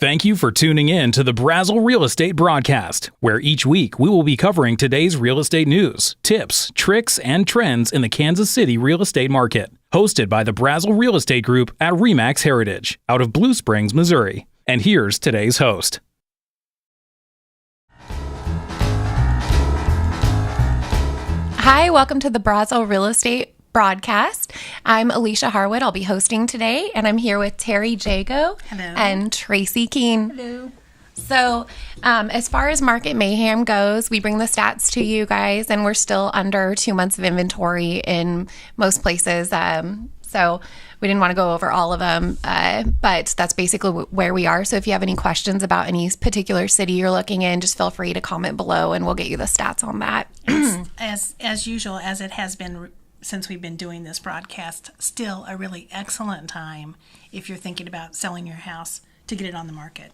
Thank you for tuning in to the Brasel Real Estate Broadcast, where each week we will be covering today's real estate news, tips, tricks, and trends in the Kansas City real estate market. Hosted by the Brasel Real Estate Group at RE/MAX Heritage, out of Blue Springs, Missouri. And here's today's host. Hi, welcome to the Brasel Real Estate Broadcast. I'm Alicia Harwood. I'll be hosting today, and I'm here with Terry Jago. Hello. And Tracy Keene. Hello. So, as far as Market Mayhem goes, we bring the stats to you guys, and we're still under 2 months of inventory in most places. So we didn't want to go over all of them, but that's basically where we are. So if you have any questions about any particular city you're looking in, just feel free to comment below, and we'll get you the stats on that. As usual, as it has been since we've been doing this broadcast, still a really excellent time if you're thinking about selling your house to get it on the market.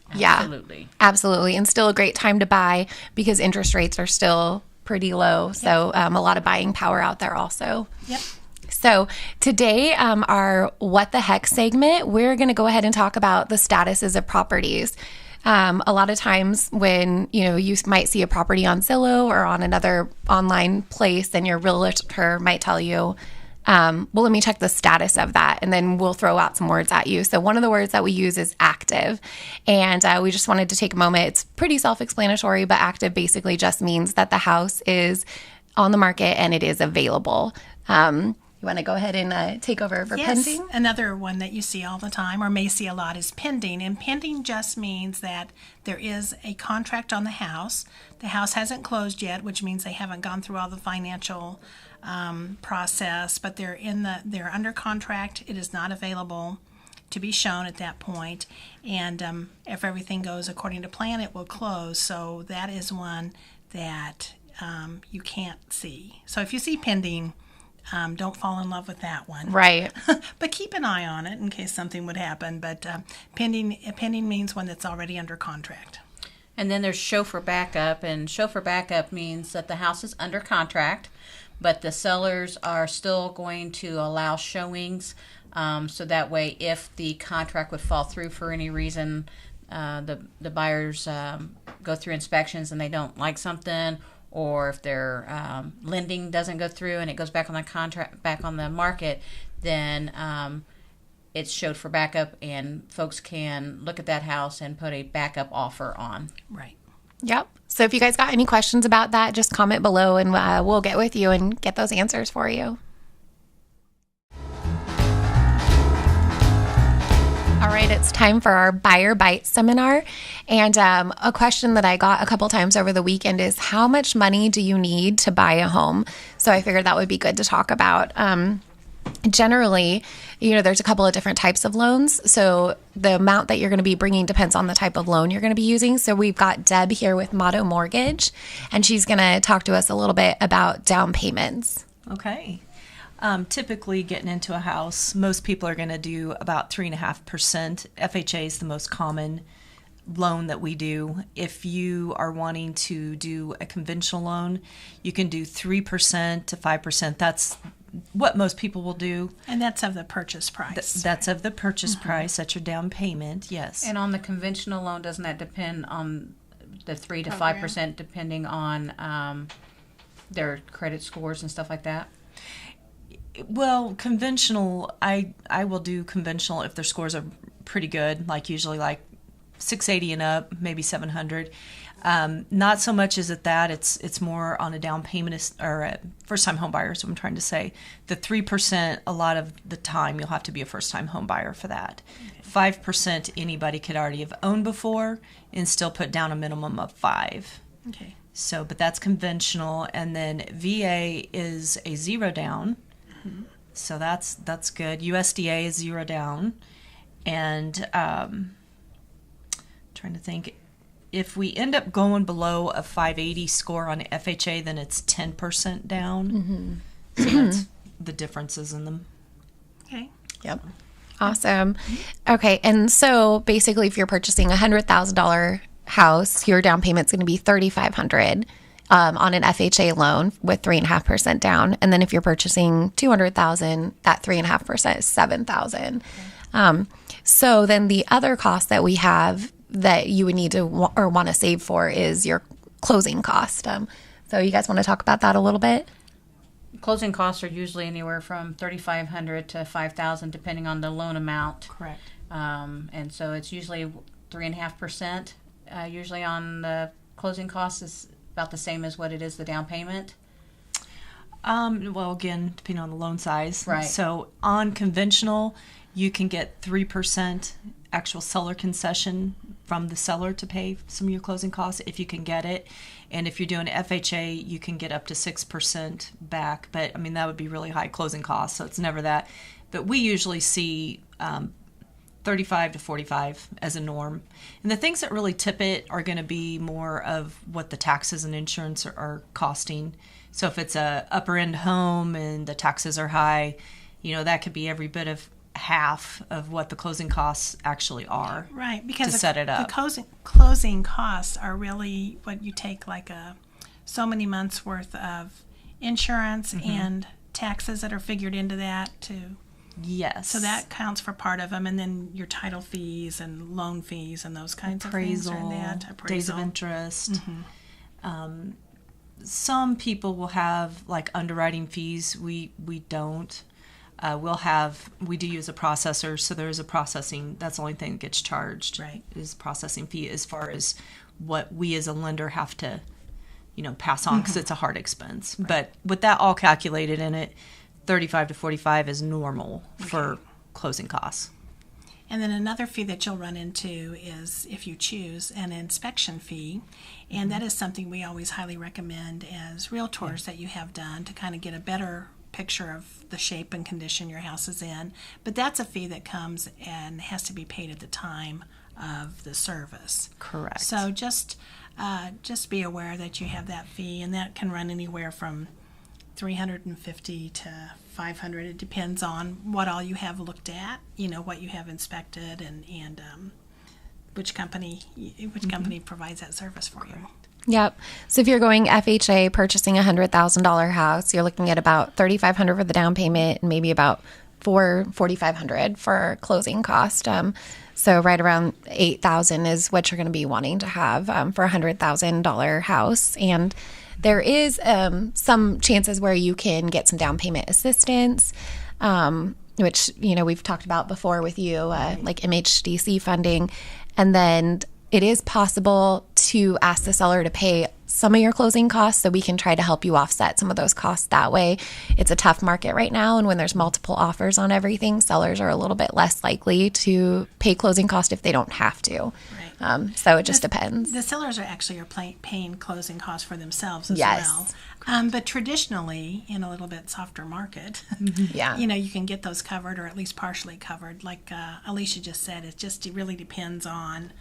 Absolutely. And still a great time to buy because interest rates are still pretty low. So a lot of buying power out there also. Yep. So today, our What the Heck segment, we're going to go ahead and talk about the statuses of properties. A lot of times when, you might see a property on Zillow or on another online place, and your realtor might tell you, well, let me check the status of that, and then we'll throw out some words at you. So one of the words that we use is active, and we just wanted to take a moment. It's pretty self-explanatory, but active basically just means that the house is on the market and it is available. You want to go ahead and take over for pending? Another one that you see all the time or may see a lot is pending. And pending just means that there is a contract on the house. The house hasn't closed yet, which means they haven't gone through all the financial process, but they're under contract. It is not available to be shown at that point. And if everything goes according to plan, it will close. So that is one that you can't see. So if you see pending, don't fall in love with that one. Right. But keep an eye on it in case something would happen. But pending means one that's already under contract. And then there's show for backup. And show for backup means that the house is under contract, but the sellers are still going to allow showings. So that way, if the contract would fall through for any reason, the buyers go through inspections and they don't like something, or if their lending doesn't go through and it goes back on the contract, back on the market, then it's showed for backup, and folks can look at that house and put a backup offer on. Right. Yep. So if you guys got any questions about that, just comment below, and we'll get with you and get those answers for you. All right, it's time for our Buyer Bite seminar. And a question that I got a couple times over the weekend is, how much money do you need to buy a home? So I figured that would be good to talk about. Generally, there's a couple of different types of loans. So the amount that you're going to be bringing depends on the type of loan you're going to be using. So we've got Deb here with Motto Mortgage, and she's going to talk to us a little bit about down payments. Okay. Typically getting into a house, most people are going to do about 3.5%. FHA is the most common loan that we do. If you are wanting to do a conventional loan, you can do 3% to 5%. That's what most people will do. And that's of the purchase price. That's of the purchase price. That's your down payment, yes. And on the conventional loan, doesn't that depend on the 3 to 5%, depending on their credit scores and stuff like that? Well, conventional, I will do conventional if their scores are pretty good, like usually like 680 and up, maybe 700. Not so much is it that, it's more on a down payment or a first-time home buyer, is what I'm trying to say. The 3%, a lot of the time, you'll have to be a first-time home buyer for that. Okay. 5%, anybody could already have owned before and still put down a minimum of 5. Okay. So, but that's conventional, and then VA is a 0 down. So that's good. USDA is 0 down. And trying to think, if we end up going below a 580 score on FHA, then it's 10% down. Mm-hmm. So that's the differences in them. Okay. Yep. Awesome. Okay. And so basically, if you're purchasing a $100,000 house, your down payment's going to be $3,500. On an FHA loan with 3.5% down. And then if you're purchasing $200,000, that 3.5% is $7,000. So then the other cost that we have that you would need to or want to save for is your closing cost. So you guys want to talk about that a little bit? Closing costs are usually anywhere from $3,500 to $5,000, depending on the loan amount. Correct. And so it's usually 3.5%. Usually on the closing costs is about the same as what it is the down payment. Well, again, depending on the loan size. Right. So on conventional, you can get 3% actual seller concession from the seller to pay some of your closing costs if you can get it. And if you're doing FHA, you can get up to 6% back. But, I mean, that would be really high closing costs, so it's never that. But we usually see 35 to 45 as a norm. And the things that really tip it are going to be more of what the taxes and insurance are costing. So if it's a upper end home and the taxes are high, that could be every bit of half of what the closing costs actually are. Right, because to set it up. The closing costs are really what you take like so many months worth of insurance and taxes that are figured into that too. Yes. So that counts for part of them, and then your title fees and loan fees and those kinds of things are in that. Appraisal. Days of interest. Some people will have like underwriting fees. We don't. We do use a processor, so there is a processing. That's the only thing that gets charged. Right. Is processing fee as far as what we as a lender have to, pass on because it's a hard expense. Right. But with that all calculated in it, 35 to 45 is normal for closing costs. And then another fee that you'll run into is, if you choose, an inspection fee. And that is something we always highly recommend as realtors that you have done to kind of get a better picture of the shape and condition your house is in. But that's a fee that comes and has to be paid at the time of the service. Correct. So just be aware that you have that fee, and that can run anywhere from $350 to $500. It depends on what all you have looked at, what you have inspected, and which company provides that service for you. Yep. So if you're going FHA, purchasing a $100,000 house, you're looking at about $3,500 for the down payment and maybe about $4,500 for closing cost. So right around $8,000 is what you're going to be wanting to have for a $100,000 house. And there is some chances where you can get some down payment assistance, which, we've talked about before with you, like MHDC funding. And then it is possible to ask the seller to pay some of your closing costs so we can try to help you offset some of those costs that way. It's a tough market right now, and when there's multiple offers on everything, sellers are a little bit less likely to pay closing costs if they don't have to. Right. So it just depends. The sellers are paying closing costs for themselves as Yes. well. But traditionally, in a little bit softer market, you can get those covered or at least partially covered. Like Alicia just said, it really depends on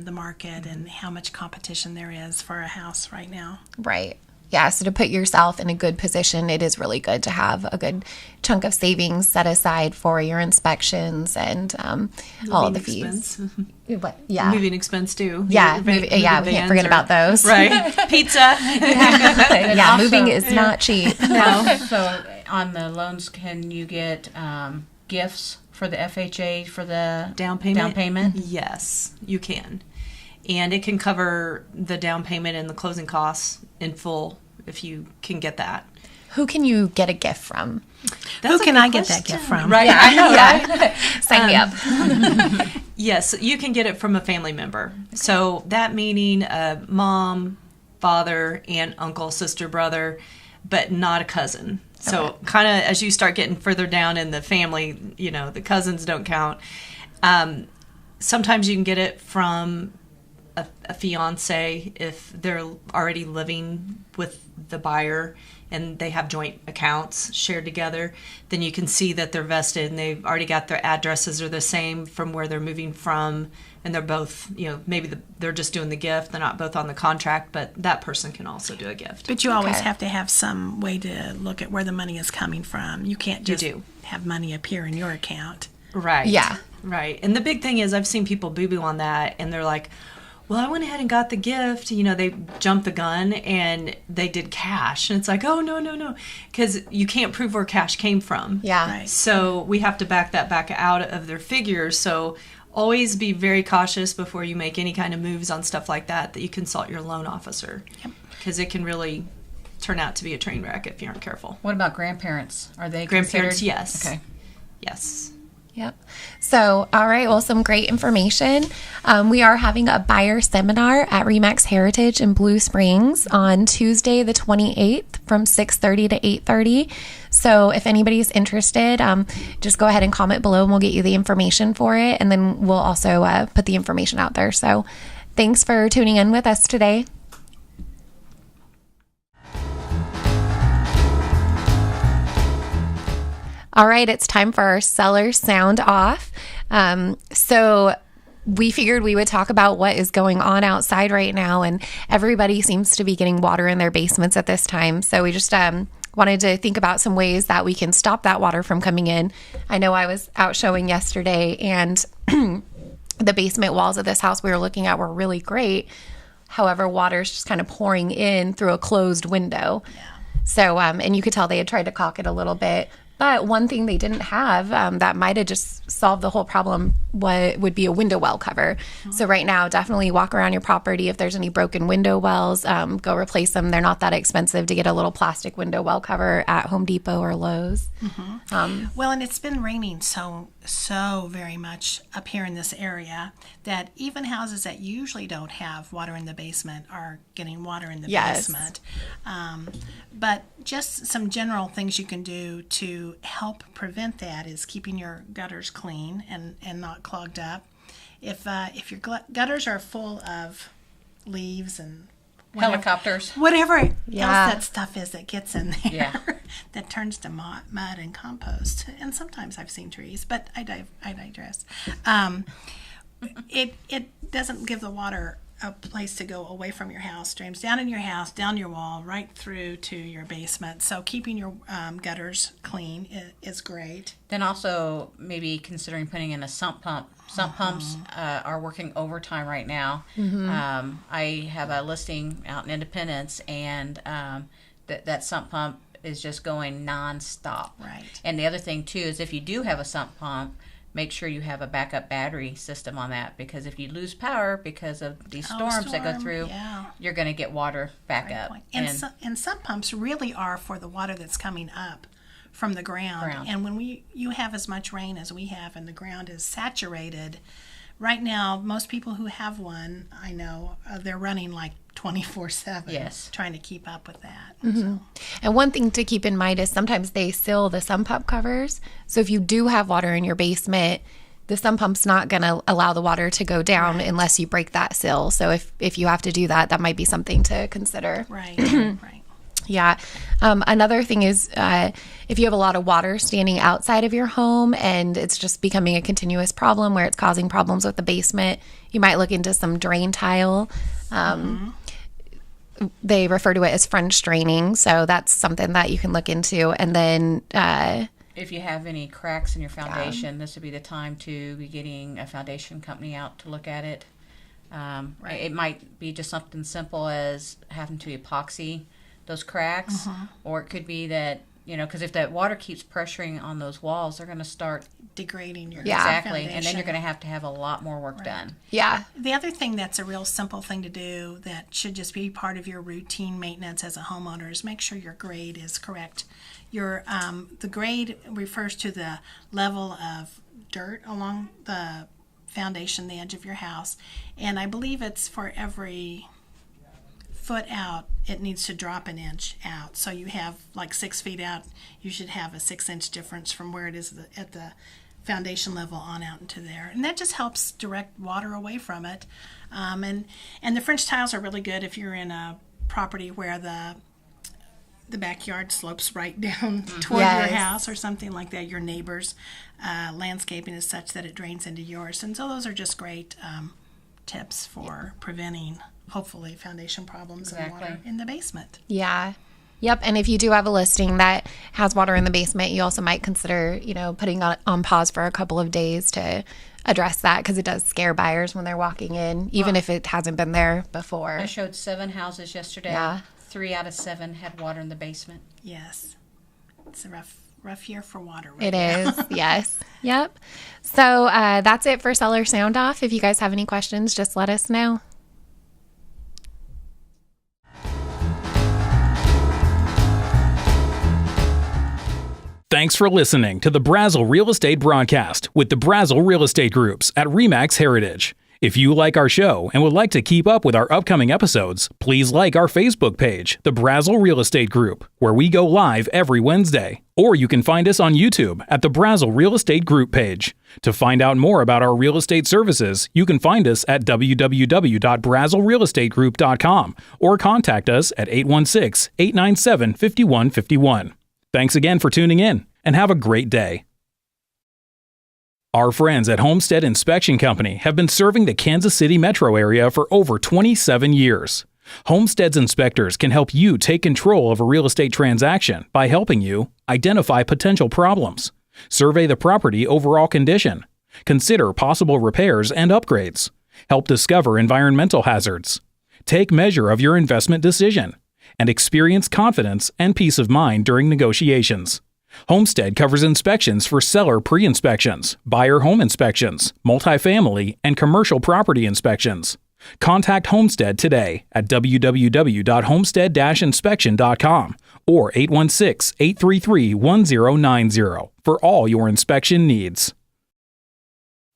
the market and how much competition there is for a house right now. Right. Yeah. So to put yourself in a good position, it is really good to have a good chunk of savings set aside for your inspections and all of the fees. What? Yeah. Moving expense too. Yeah. We can't forget about those. Right. Pizza. Yeah. Moving is not cheap. No. So on the loans, can you get gifts for the FHA for the down payment? Yes, you can. And it can cover the down payment and the closing costs in full if you can get that. Who can you get a gift from? Who can I get that gift from? Right. Yeah, I know, right? Sign me up. Yes, you can get it from a family member. So that meaning mom, father, aunt, uncle, sister, brother, but not a cousin. So kind of as you start getting further down in the family, the cousins don't count. Sometimes you can get it from a fiance if they're already living with the buyer and they have joint accounts shared together. Then you can see that they're vested and they've already got their addresses are the same from where they're moving from. And they're both, maybe they're just doing the gift. They're not both on the contract, but that person can also do a gift. But you always have to have some way to look at where the money is coming from. You can't just have money appear in your account. Right. Yeah. Right. And the big thing is I've seen people boo-boo on that, and they're like, well, I went ahead and got the gift. They jumped the gun and they did cash. And it's like, oh, no. Because you can't prove where cash came from. Yeah. Right. So we have to back that back out of their figures. So always be very cautious before you make any kind of moves on stuff like that you consult your loan officer. Because it can really turn out to be a train wreck if you aren't careful. What about grandparents? Are they Grandparents, considered? yes. Okay. Yes. Yep. So, all right. Well, some great information. We are having a buyer seminar at Remax Heritage in Blue Springs on Tuesday, the 28th from 6:30 to 8:30. So if anybody's interested, just go ahead and comment below and we'll get you the information for it. And then we'll also put the information out there. So thanks for tuning in with us today. All right, it's time for our seller sound off. So we figured we would talk about what is going on outside right now, and everybody seems to be getting water in their basements at this time. So we just wanted to think about some ways that we can stop that water from coming in. I know I was out showing yesterday, and the basement walls of this house we were looking at were really great. However, water's just kind of pouring in through a closed window. Yeah. So, and you could tell they had tried to caulk it a little bit. But one thing they didn't have that might have just solved the whole problem would be a window well cover. Mm-hmm. So right now, definitely walk around your property. If there's any broken window wells, go replace them. They're not that expensive to get a little plastic window well cover at Home Depot or Lowe's. Mm-hmm. Well, and it's been raining so very much up here in this area that even houses that usually don't have water in the basement are getting water in the basement. But just some general things you can do to help prevent that is keeping your gutters clean and not clogged up. If your gutters are full of leaves and Helicopters, whatever else that stuff is that gets in there, Yeah. that turns to mud and compost, and sometimes I've seen trees, but I digress. It doesn't give the water a place to go away from your house. Streams down in your house, down your wall, right through to your basement. So keeping your gutters clean is great. Then also maybe considering putting in a sump pump. Sump pumps are working overtime right now. Mm-hmm. I have a listing out in Independence, and that sump pump is just going nonstop. Right. And the other thing too is if you do have a sump pump, make sure you have a backup battery system on that, because if you lose power because of these storms that go through, you're going to get water back up. And sump pumps really are for the water that's coming up from the ground. And when you have as much rain as we have and the ground is saturated, right now most people who have one, I know, they're running like 24/7, trying to keep up with that. Mm-hmm. So. And one thing to keep in mind is sometimes they seal the sump pump covers. So if you do have water in your basement, the sump pump's not going to allow the water to go down unless you break that seal. So if you have to do that, that might be something to consider. Right, right. Yeah. Another thing is if you have a lot of water standing outside of your home and it's just becoming a continuous problem where it's causing problems with the basement, you might look into some drain tile. They refer to it as French draining. So that's something that you can look into. And then if you have any cracks in your foundation, this would be the time to be getting a foundation company out to look at it. It might be just something simple as having to epoxy those cracks, or it could be that, because if that water keeps pressuring on those walls, they're going to start degrading your foundation. And then you're going to have a lot more work done. Yeah. The other thing that's a real simple thing to do that should just be part of your routine maintenance as a homeowner is make sure your grade is correct. The grade refers to the level of dirt along the foundation, the edge of your house, and I believe it's for every foot out, it needs to drop an inch out. So you have like 6 feet out, you should have a 6-inch difference from where it is at the foundation level on out into there. And that just helps direct water away from it. And the French tiles are really good if you're in a property where the backyard slopes right down toward your house or something like that. Your neighbor's landscaping is such that it drains into yours. And so those are just great tips for preventing, hopefully, foundation problems and water in the basement. Yeah. Yep. And if you do have a listing that has water in the basement, you also might consider, putting on pause for a couple of days to address that, because it does scare buyers when they're walking in, even if it hasn't been there before. I showed 7 houses yesterday. Yeah. 3 out of 7 had water in the basement. Yes. It's a rough rough year for water. Right It now. is, yes. Yep. So that's it for Seller Sound Off. If you guys have any questions, just let us know. Thanks for listening to the Brasel Real Estate Broadcast with the Brasel Real Estate Groups at RE/MAX Heritage. If you like our show and would like to keep up with our upcoming episodes, please like our Facebook page, the Brasel Real Estate Group, where we go live every Wednesday. Or you can find us on YouTube at the Brasel Real Estate Group page. To find out more about our real estate services, you can find us at www.braselrealestategroup.com or contact us at 816-897-5151. Thanks again for tuning in, and have a great day. Our friends at Homestead Inspection Company have been serving the Kansas City metro area for over 27 years. Homestead's inspectors can help you take control of a real estate transaction by helping you identify potential problems, survey the property overall condition, consider possible repairs and upgrades, help discover environmental hazards, take measure of your investment decision, and experience confidence and peace of mind during negotiations. Homestead covers inspections for seller pre-inspections, buyer home inspections, multifamily, and commercial property inspections. Contact Homestead today at www.homestead-inspection.com or 816-833-1090 for all your inspection needs.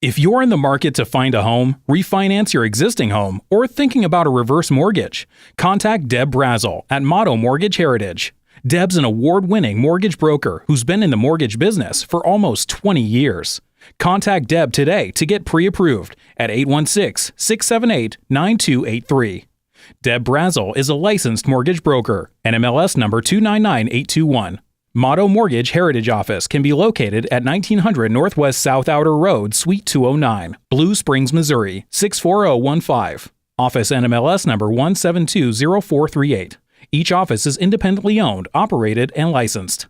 If you're in the market to find a home, refinance your existing home, or thinking about a reverse mortgage, contact Deb Brasel at Motto Mortgage Heritage. Deb's an award-winning mortgage broker who's been in the mortgage business for almost 20 years. Contact Deb today to get pre-approved at 816-678-9283. Deb Brasel is a licensed mortgage broker, NMLS number 299821. Motto Mortgage Heritage Office can be located at 1900 Northwest South Outer Road, Suite 209, Blue Springs, Missouri, 64015. Office NMLS number 1720438. Each office is independently owned, operated, and licensed.